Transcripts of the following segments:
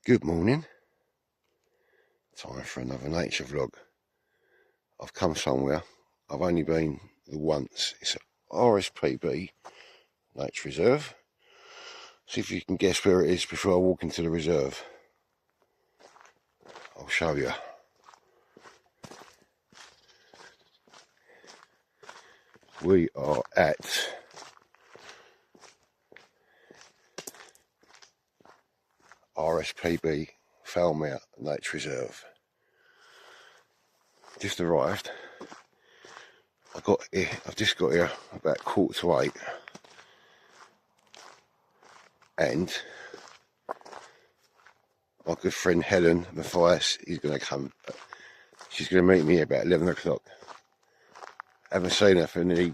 Good morning. Time for another nature vlog. I've come somewhere. I've only been the once. It's a Rspb nature reserve. See if you can guess where it is before I walk into the reserve. I'll show you. We are at Rspb Fowlmere Nature Reserve. Just arrived. I've just got here about 7:45, and my good friend Helen Matthias is going to come. She's going to meet me here about 11 o'clock. Haven't seen her for nearly,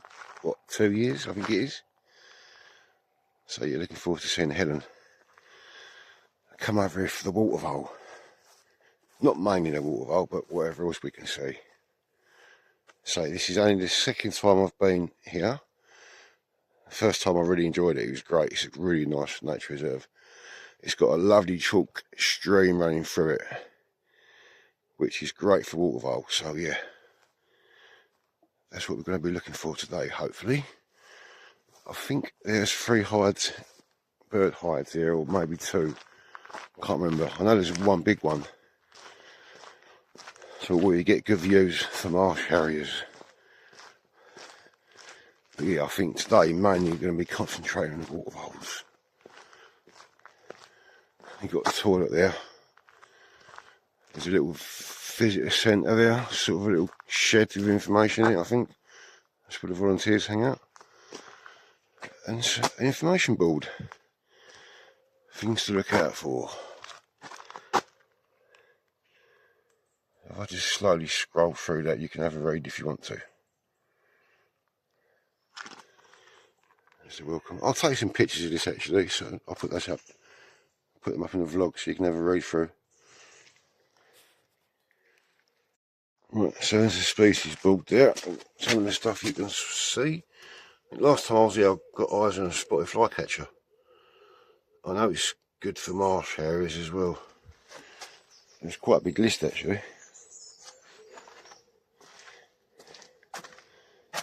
2 years, I think it is. So you're looking forward to seeing Helen. Come over here for the waterfall. Not mainly the waterfall, but whatever else we can see. So this is only the second time I've been here. The first time I really enjoyed it. It was great. It's a really nice nature reserve. It's got a lovely chalk stream running through it, which is great for waterfowl. So yeah, that's what we're going to be looking for today, hopefully. I think there's 3 hides, bird hides here, or maybe 2. I can't remember. I know there's one big one. So where you get good views for marsh harriers. But yeah, I think today mainly we're going to be concentrating on the waterfowls. You've got the toilet there. There's a little visitor centre there, sort of a little shed with information in it, I think. That's where the volunteers hang out. And an information board. Things to look out for. If I just slowly scroll through that, you can have a read if you want to. There's the welcome. I'll take some pictures of this actually, so I'll put those up. Put them up in the vlog so you can have a read through. Right, so there's a species board there. Some of the stuff you can see. Last time I was here, I got eyes on a spotted flycatcher. I know it's good for marsh harriers as well. It's quite a big list actually.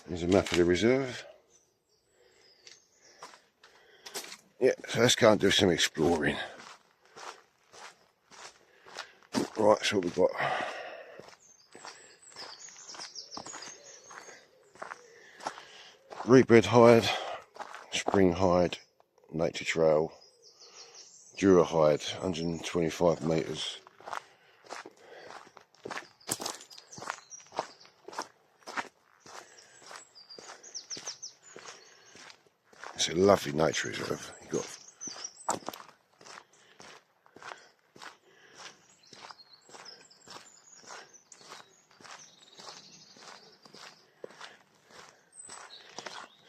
There's a map of the reserve. Yeah, so let's go and do some exploring. Right, so what we've got. Rebred hide, spring hide, nature trail, Dura hide, 125 metres. It's a lovely nature reserve. You've got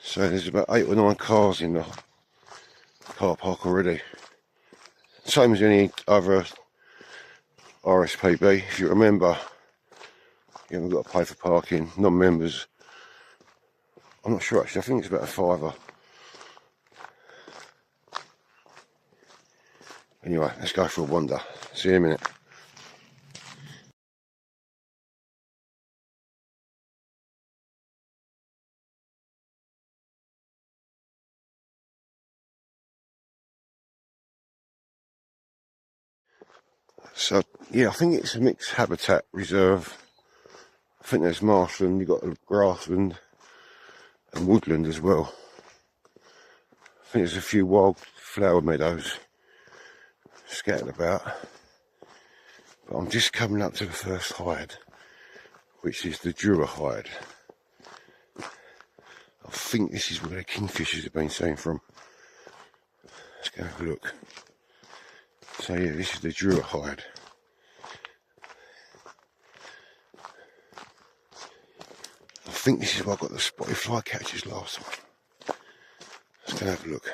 so there's about 8 or 9 cars in the car park already. Same as any other Rspb. If you remember, you haven't got to pay for parking. Non-members, I'm not sure actually. I think it's about a £5. Anyway, let's go for a wander. See you in a minute. So yeah, I think it's a mixed habitat reserve. I think there's marshland, you've got grassland and woodland as well. I think there's a few wildflower meadows scattered about. But I'm just coming up to the first hide, which is the Dura hide. I think this is where the kingfishers have been seen from. Let's go have a look. So yeah, this is the Dura hide. I think this is where I got the spotted flycatchers last time. Let's go have a look.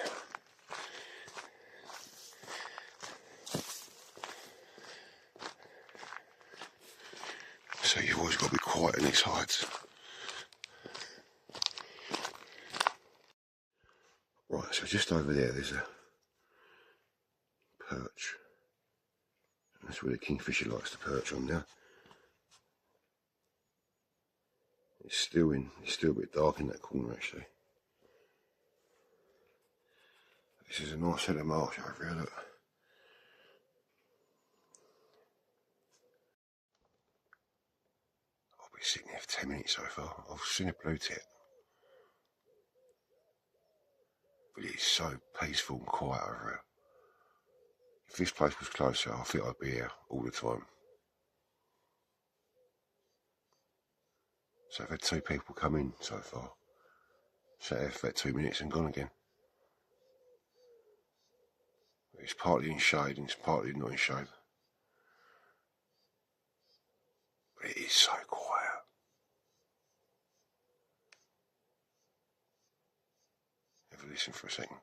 So you've always got to be quiet in these hides. Right, so just over there, there's a perch. That's where the kingfisher likes to perch on now. It's still a bit dark in that corner actually. This is a nice set of marsh over here, look. I've been sitting here for 10 minutes so far. I've seen a blue tip. But it's so peaceful and quiet over here. If this place was closer, I think I'd be here all the time. So I've had 2 people come in so far. Sat there for about 2 minutes and gone again. It's partly in shade and it's partly not in shade. But it is so quiet. Have a listen for a second.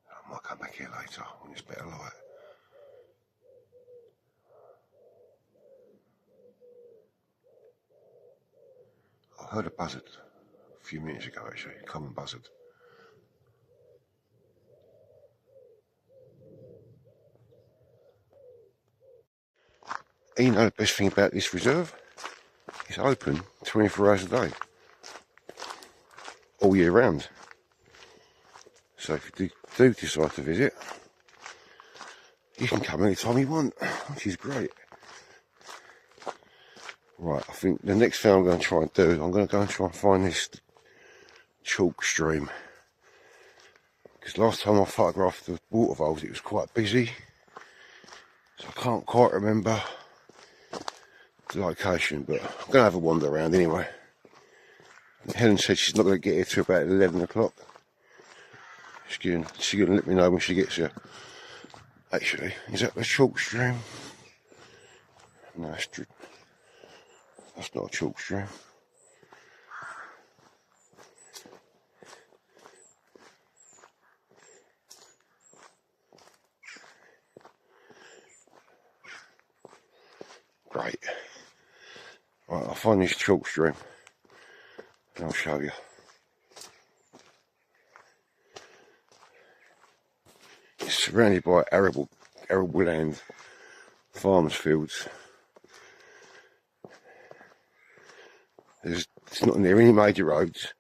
I might come back here later when it's better light. I heard a buzzard a few minutes ago actually, a common buzzard. You know the best thing about this reserve? It's open 24 hours a day. All year round. So if you do decide to visit, you can come anytime you want, which is great. Right, I think the next thing I'm going to try and do, I'm going to go and try and find this chalk stream. Because last time I photographed the waterfalls, it was quite busy. So I can't quite remember the location, but I'm going to have a wander around anyway. And Helen said she's not going to get here till about 11 o'clock. She's going to let me know when she gets here. Actually, is that the chalk stream? No, that's not a chalk stream. Great. Right, I'll find this chalk stream and I'll show you. It's surrounded by arable land, farmers' fields. It's not near any major roads,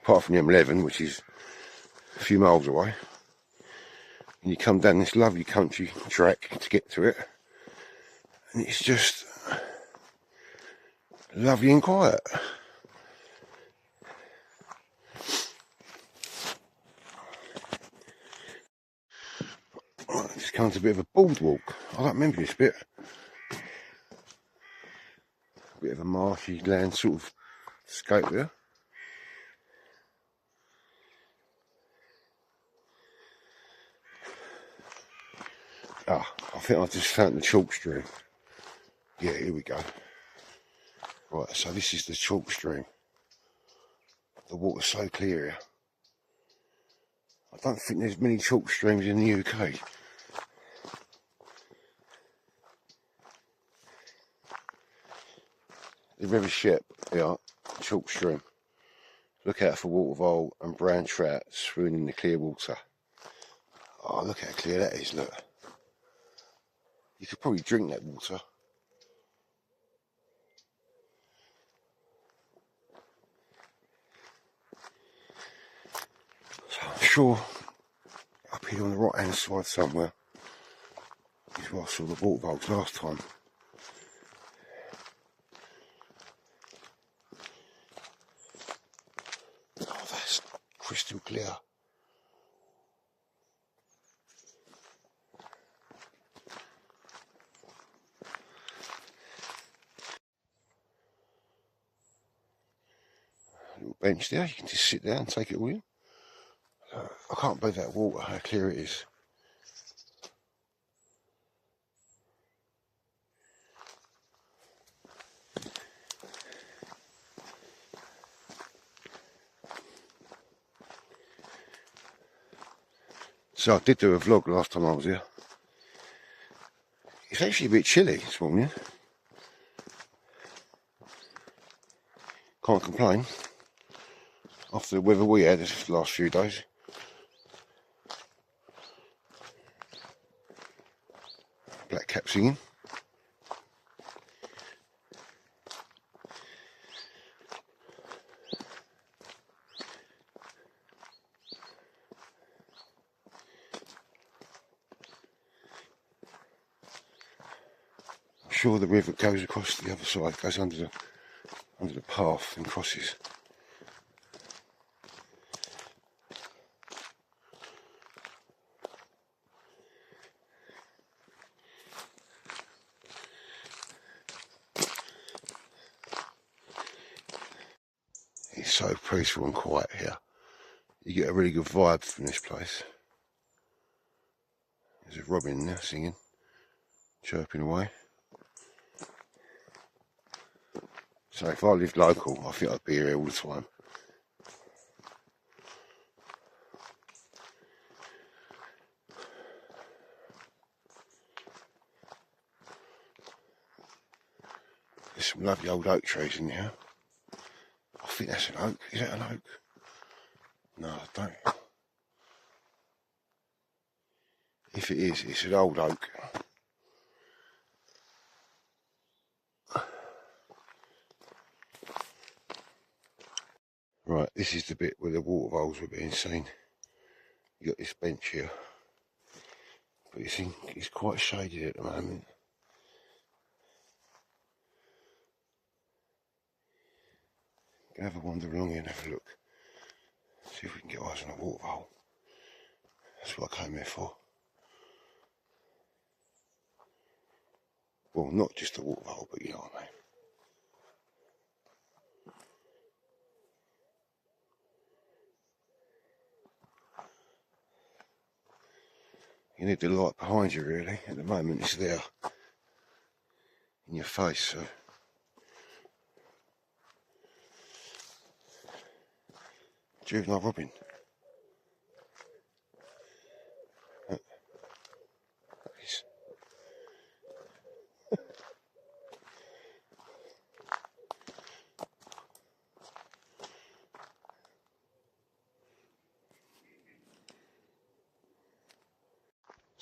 apart from the M11, which is a few miles away. And you come down this lovely country track to get to it, and it's just lovely and quiet. Right, this comes a bit of a boardwalk. I don't remember this bit. A bit of a marshy land sort of scape there. Ah, I think I've just found the chalk stream. Yeah, here we go. Right, so this is the chalk stream. The water's so clear here. I don't think there's many chalk streams in the UK. The River Shep, yeah, chalk stream. Look out for watervole and brown trout swimming in the clear water. Oh, look how clear that is, look. You could probably drink that water. So I'm sure up here on the right hand side somewhere is where I saw the watervoles last time. Oh, that's crystal clear. Little bench there, you can just sit down and take it all in. I can't believe that water, how clear it is. So I did do a vlog last time I was here. It's actually a bit chilly this morning. Can't complain after the weather we had this last few days. Black cap singing. I'm sure the river goes across the other side, goes under the path and crosses. It's so peaceful and quiet here. You get a really good vibe from this place. There's a robin there singing, chirping away. So if I lived local, I think I'd be here all the time. There's some lovely old oak trees in here. I think that's an oak. Is that an oak? No, I don't. If it is, it's an old oak. Right, this is the bit where the water voles were being seen. You got this bench here, but it's quite shaded at the moment. Have a wander along here and have a look. See if we can get eyes on a water vole. That's what I came here for. Well, not just a water vole, but you know what I mean. You need the light behind you really. At the moment it's there in your face, so juvenile robin.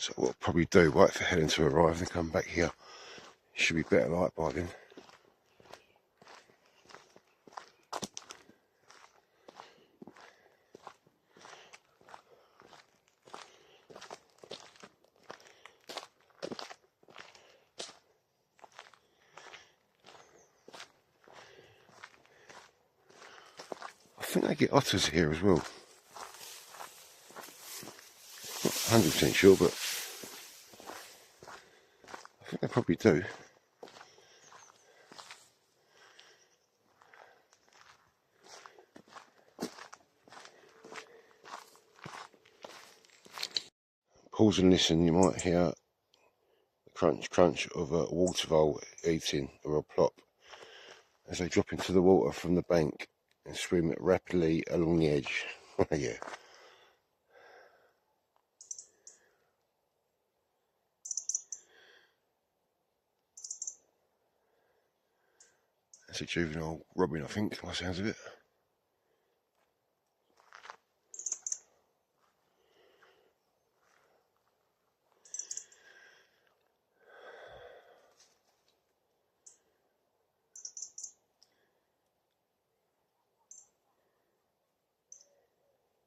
So what I'll probably do, wait for Helen to arrive and come back here. Should be better light by then. I think they get otters here as well. Not 100% sure, but I think they probably do. Pause and listen, you might hear the crunch crunch of a water vole eating or a plop as they drop into the water from the bank and swim rapidly along the edge. Yeah. That's a juvenile robin, I think, by the sounds of it.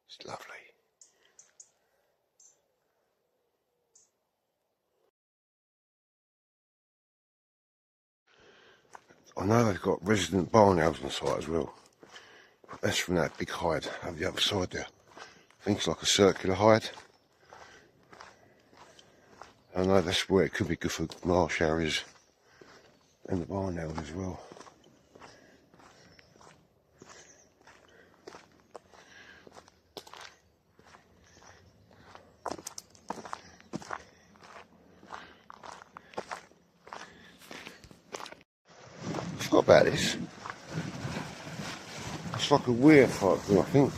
It's lovely. I know they've got resident barn owls on the site as well. That's from that big hide over the other side there. I think it's like a circular hide. I know that's where it could be good for marsh areas and the barn owls as well. I forgot about this. It's like a weir type thing, I think.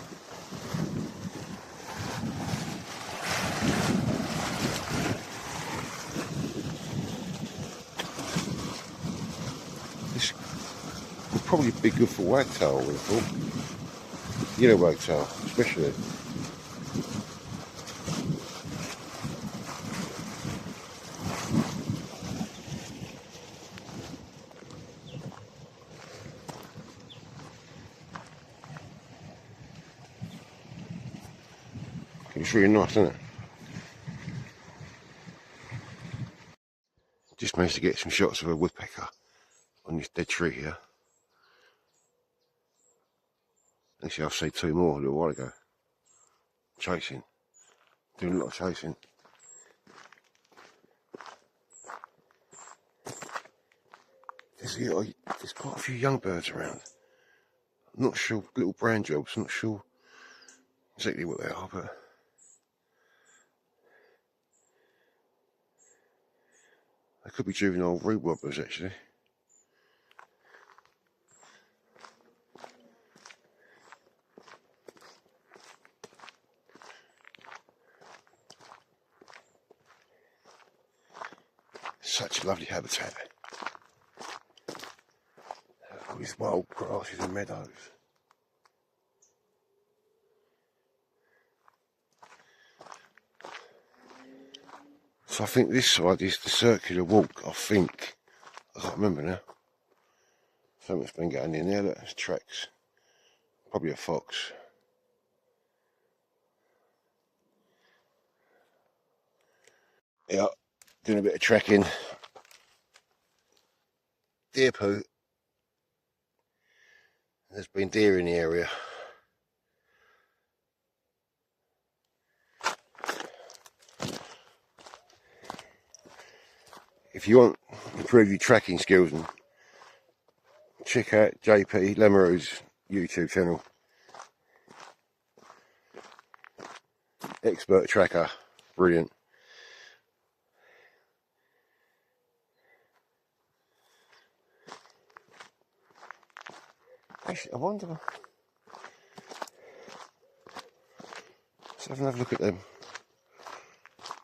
probably be good for wagtail, I would have thought. Yellow wagtail, especially. It's really nice, isn't it? Just managed to get some shots of a woodpecker on this dead tree here. Actually, I've seen two more a little while ago. Chasing. Doing a lot of chasing. There's quite a few young birds around. I'm not sure, little brown jobs, I'm not sure exactly what they are, but they could be juvenile reed wobblers actually. Such a lovely habitat. All these wild grasses and meadows. So I think this side is the circular walk, I think. I can't remember now. Something's been going in there, look, there's tracks. Probably a fox. Yeah, doing a bit of trekking. Deer poo. There's been deer in the area. If you want to improve your tracking skills, and check out JP Lemerou's YouTube channel. Expert tracker, brilliant. Actually, I wonder. Let's have another look at them.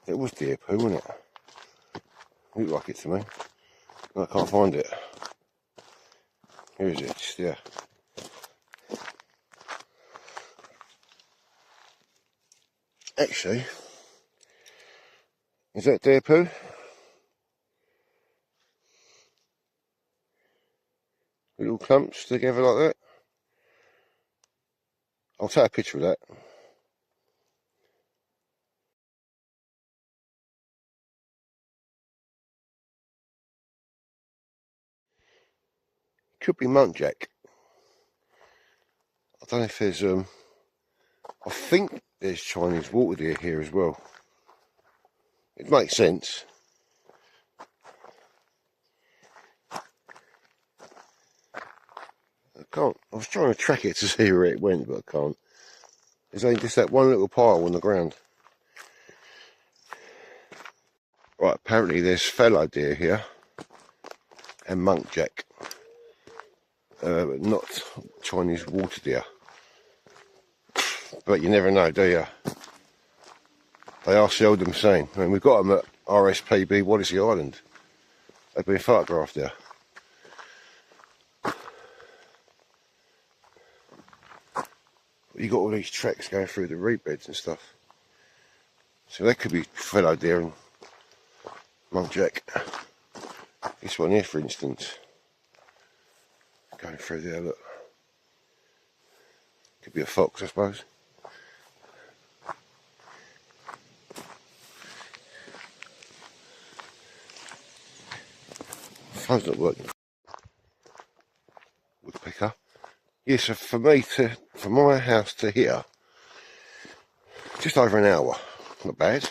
It was deer poo, wasn't it? Looked like it to me. I can't find it. Here is it? Just, yeah. Actually, is that deer poo? Little clumps together like that. I'll take a picture of that. Could be muntjac. I don't know if there's I think there's Chinese water deer here as well. It makes sense. I can't. I was trying to track it to see where it went, but I can't. There's only just that one little pile on the ground. Right, apparently there's fallow deer here and muntjac, but not Chinese water deer. But you never know, do you? They are seldom seen. I mean, we've got them at Rspb, Wallasey Island. They've been photographed there. You got all these tracks going through the reed beds and stuff. So that could be fallow deer and muntjac. This one here, for instance, going through there, look. Could be a fox, I suppose. Phone's not working. Woodpecker. Yeah, so for from my house to here, just over an hour. Not bad.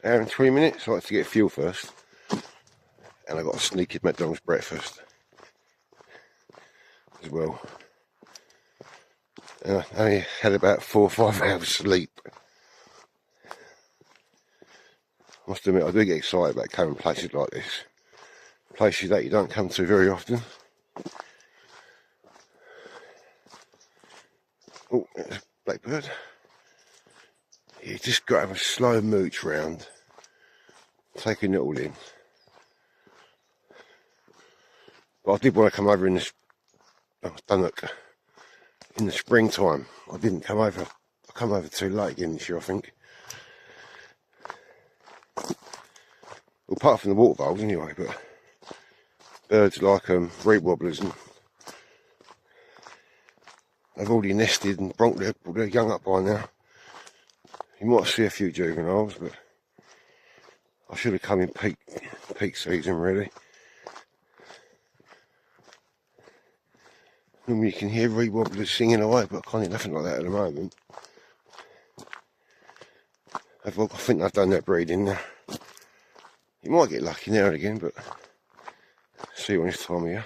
Hour and 20 minutes. I like to get fuel first. And I got a sneaky McDonald's breakfast as well. And I only had about 4 or 5 hours sleep. I must admit, I do get excited about coming places like this. Places that you don't come to very often. Oh, there's a blackbird. You just got to have a slow mooch round, taking it all in. But I did want to come over in this I've done it in the springtime. I didn't come over. I come over too late again this year, I think. Well, apart from the water voles anyway, but birds like reed wobblers, and they've already nested and brought their young up by now. You might see a few juveniles, but I should have come in peak season really. Normally you can hear reed wobblers singing away, but I can't hear nothing like that at the moment. I think they've done their breeding now. You might get lucky now and again, but see what this time of year.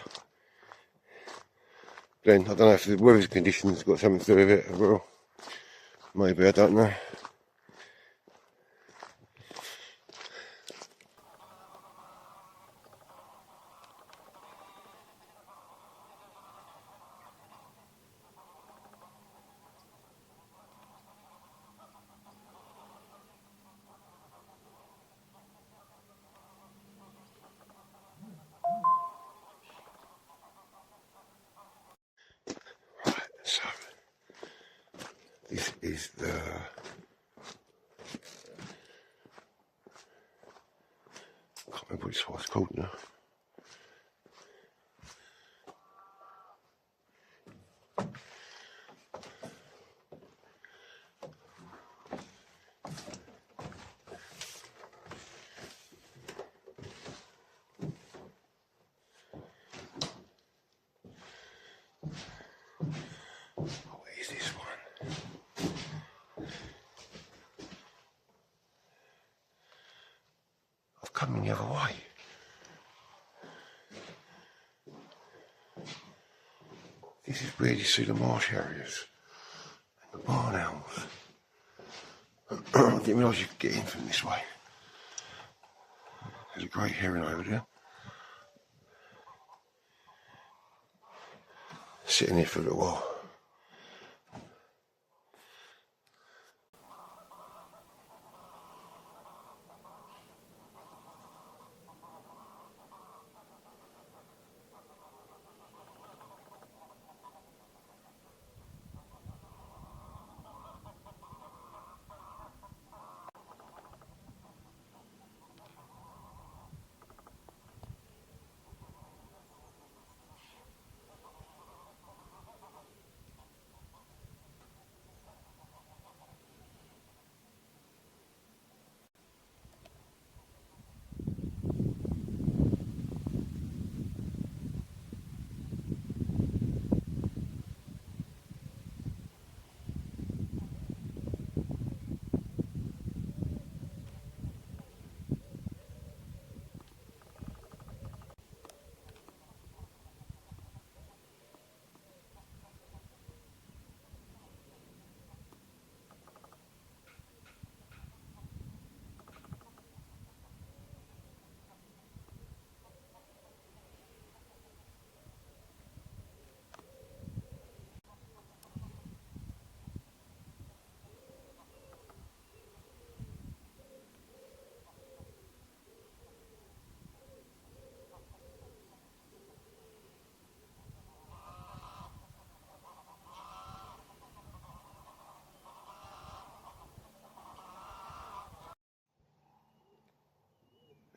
Then I don't know if the weather conditions got something to do with it as well. Maybe, I don't know. Right, so this is the I can't remember what it's called now. What is this one? I've come in the other way. This is where you see the marsh harriers and the barn owls. I didn't realise you could get in from this way. There's a great heron over there. Sitting here for a little while.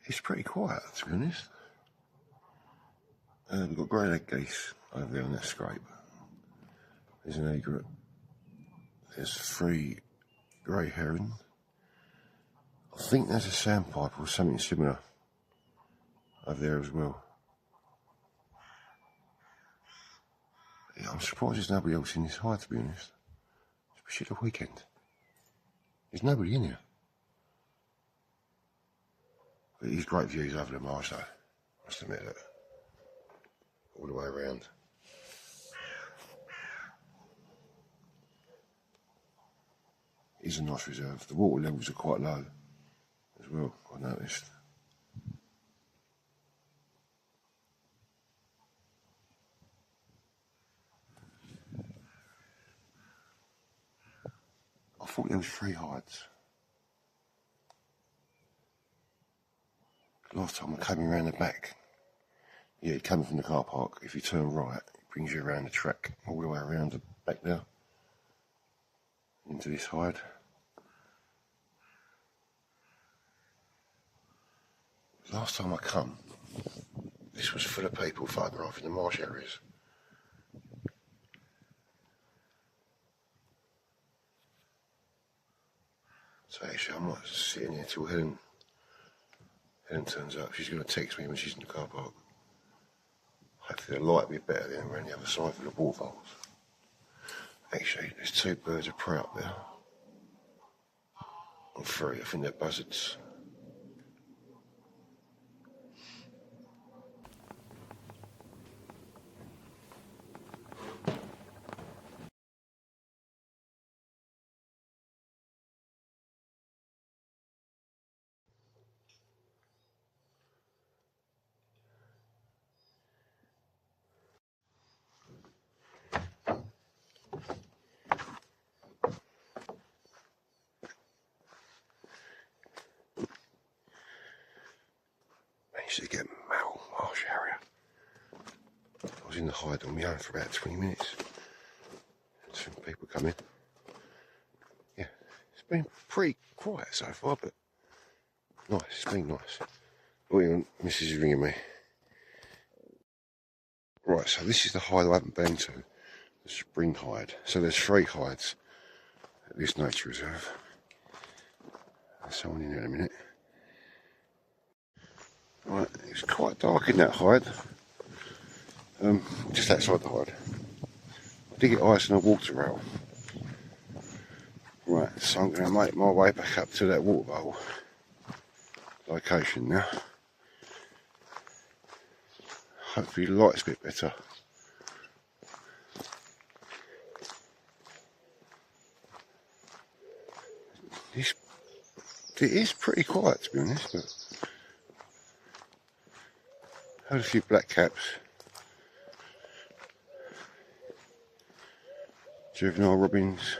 It's pretty quiet, to be honest. We've got grey leg geese over there on that scrape. There's an egret. There's 3 grey heron. I think there's a sandpiper or something similar over there as well. Yeah, I'm surprised there's nobody else in this hide, to be honest. Especially the weekend. There's nobody in here. But these great views over the marsh though. Must admit that. All the way around. It's a nice reserve. The water levels are quite low as well, I noticed. I thought there was 3 hides. Last time I came around the back, yeah, coming from the car park, if you turn right, brings you around the track, all the way around the back there, into this hide. Last time I come, this was full of people photographing the marsh areas. So actually I might sit in here till Helen turns up. She's going to text me when she's in the car park. Hopefully the light will be better than around the other side for the waterfalls. Actually, there's 2 birds of prey up there. Or 3, I think they're buzzards. Managed to get marsh area. I was in the hide on my own for about 20 minutes. Some people come in. Yeah, it's been pretty quiet so far, but nice, it's been nice. Oh, hang on, Mrs. is ringing me. Right, so this is the hide I haven't been to, the spring hide. So there's 3 hides at this nature reserve. There's someone in there in a minute. Right, it's quite dark in that hide. Just outside the hide. I did get ice and I walked around. Right, so I'm going to make my way back up to that waterfall location now. Hopefully the light's a bit better. It is pretty quiet to be honest, but I had a few black caps. Juvenile robins.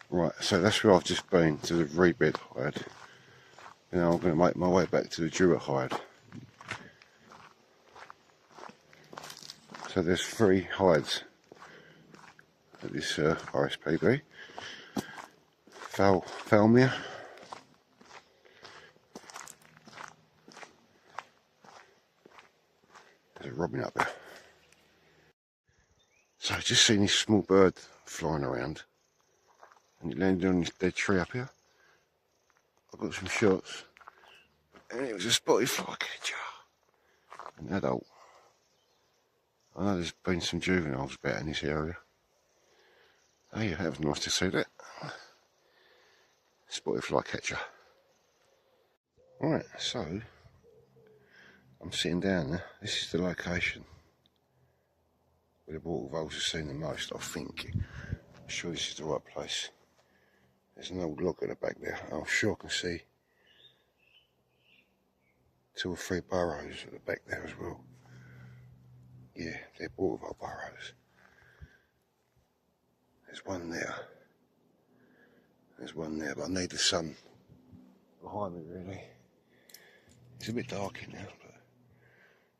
Right, so that's where I've just been, to the rebed hide. Now I'm going to make my way back to the Jewett hide. So there's 3 hides at this Rspb. Fowlmere. There's a robin up there. So I've just seen this small bird flying around and it landed on this dead tree up here. I got some shots and it was a spotted flycatcher, an adult. I know there's been some juveniles about in this area. Oh yeah, that was nice to see that. Spotted flycatcher. Right, so I'm sitting down there. This is the location where the waterfalls are seen the most, I think. I'm sure this is the right place. There's an old log at the back there. I'm sure I can see 2 or 3 burrows at the back there as well. Yeah, they're waterfall burrows. There's one there. There's one there, but I need the sun behind me really. It's a bit dark in there, but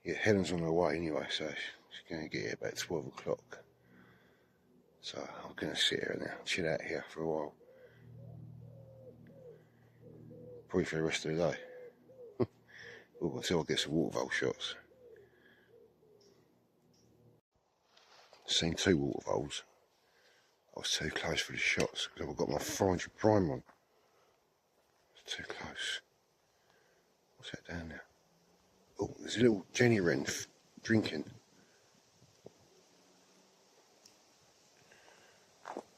yeah, Helen's on her way anyway, so she's going to get here about 12 o'clock. So I'm going to sit here now, chill out here for a while. Probably for the rest of the day. Until I get some waterfall shots. Seen 2 waterfalls. I was too close for the shots because I've got my 400 prime on. It's too close. What's that down there? Oh, there's a little Jenny wren drinking.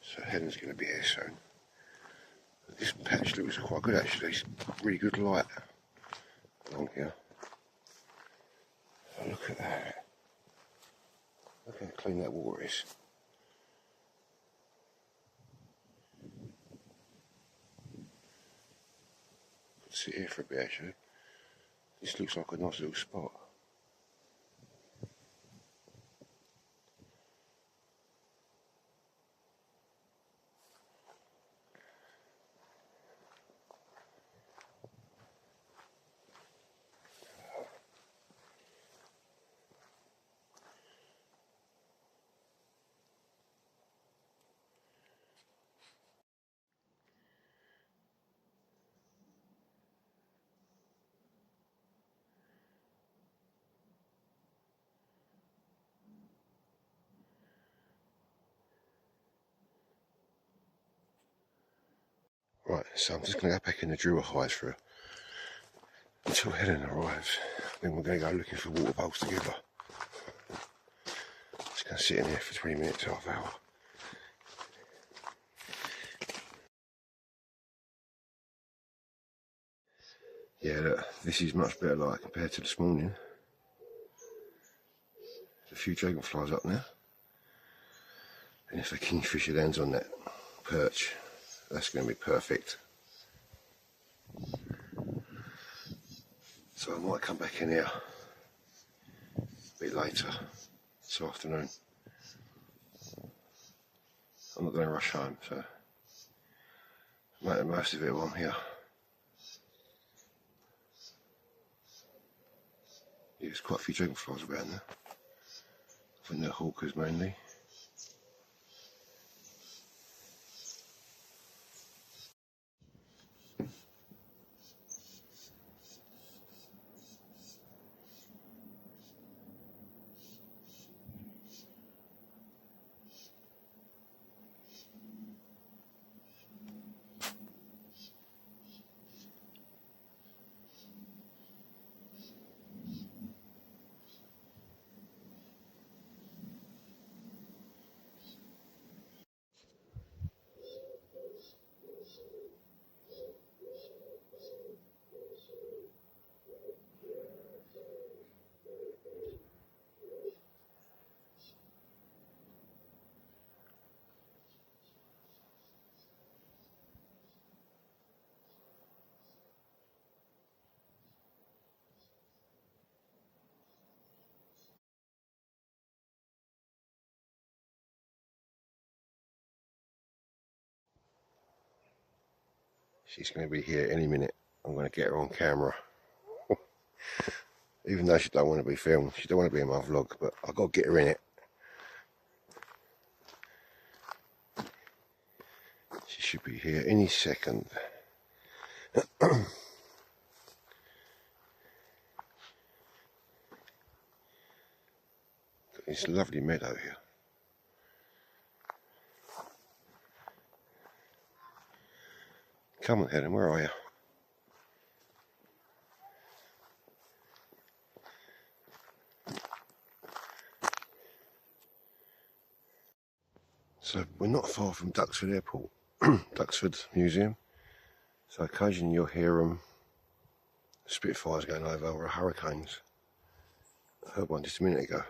So Helen's going to be here soon. This patch looks quite good actually. It's really good light along here. So look at that. Look how clean that water is. Could sit here for a bit actually. This looks like a nice little spot. Right, so I'm just going to go back in the drill hides for until Helen arrives. Then we're going to go looking for water bowls together. Just going to sit in here for 20 minutes, half hour. Yeah, look, this is much better light compared to this morning. There's a few dragonflies up now. And if the kingfisher lands on that perch, that's going to be perfect. So I might come back in here a bit later this afternoon. I'm not going to rush home, so make the most of it while I'm here. Yeah, there's quite a few dragonflies around there. I think they're hawkers mainly. She's going to be here any minute. I'm going to get her on camera. Even though she don't want to be filmed, she don't want to be in my vlog, but I've got to get her in it. She should be here any second. It's a lovely meadow here. Come on, Helen, where are you? So we're not far from Duxford Airport, Duxford Museum. So occasionally you'll hear Spitfires going over or hurricanes. I heard one just a minute ago.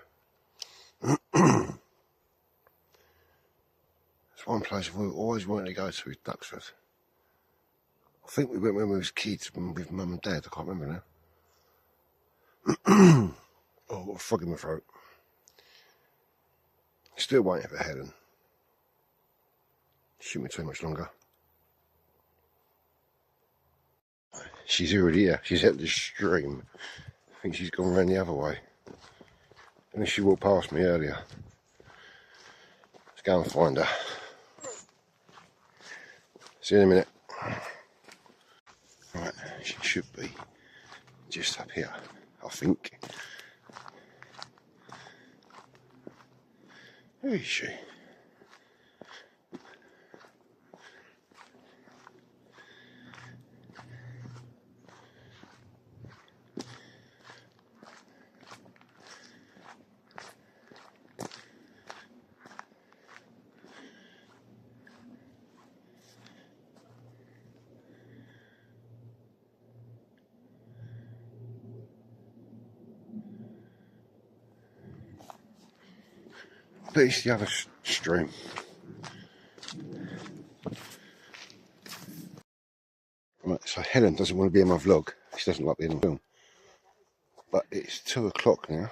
It's one place we've always wanted to go to, is Duxford. I think we went when we was kids with mum and dad, I can't remember now. Oh, I've got a frog in my throat. Still waiting for Helen. Shouldn't be too much longer. She's already here. She's at the stream. I think she's gone around the other way. And she walked past me earlier. Let's go and find her. See you in a minute. Right, she should be just up here, I think. Who is she? But it's the other stream. Right, so Helen doesn't want to be in my vlog. She doesn't like being in the film. But it's 2 o'clock now.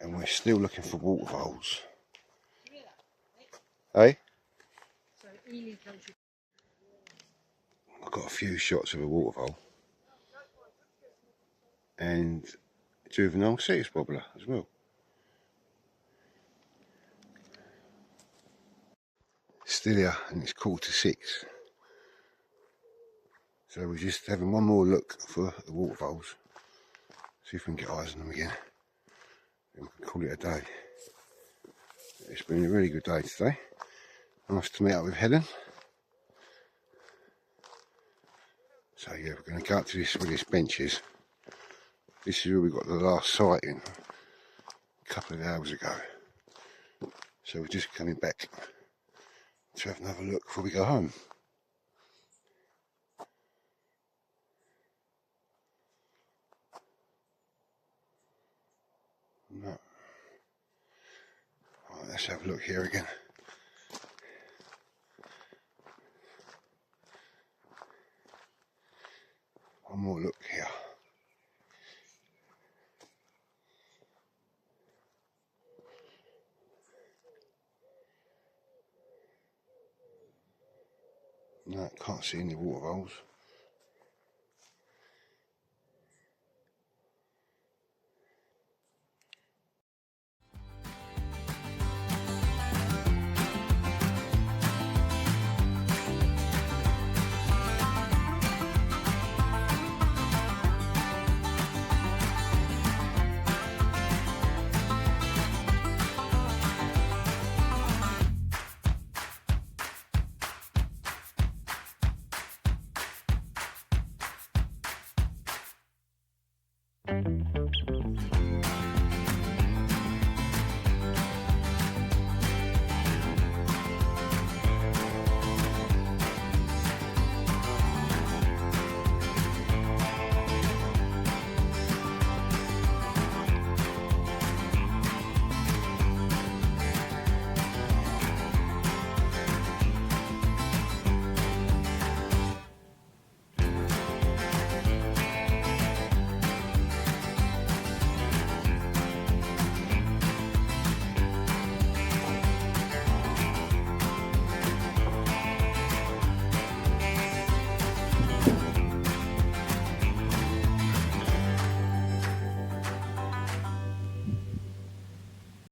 And we're still looking for water voles. Hey? I've got a few shots of a water vole. And juvenile cetus bobbler as well. Still here, and it's 5:45. So we're just having one more look for the water voles. See if we can get eyes on them again. And we can call it a day. It's been a really good day today. Nice to meet up with Helen. So yeah, we're going to go up to this where this bench is. This is where we got the last sighting a couple of hours ago. So we're just coming back to have another look before we go home. No. Right, let's have a look here again. One more look here. No, can't see any water holes.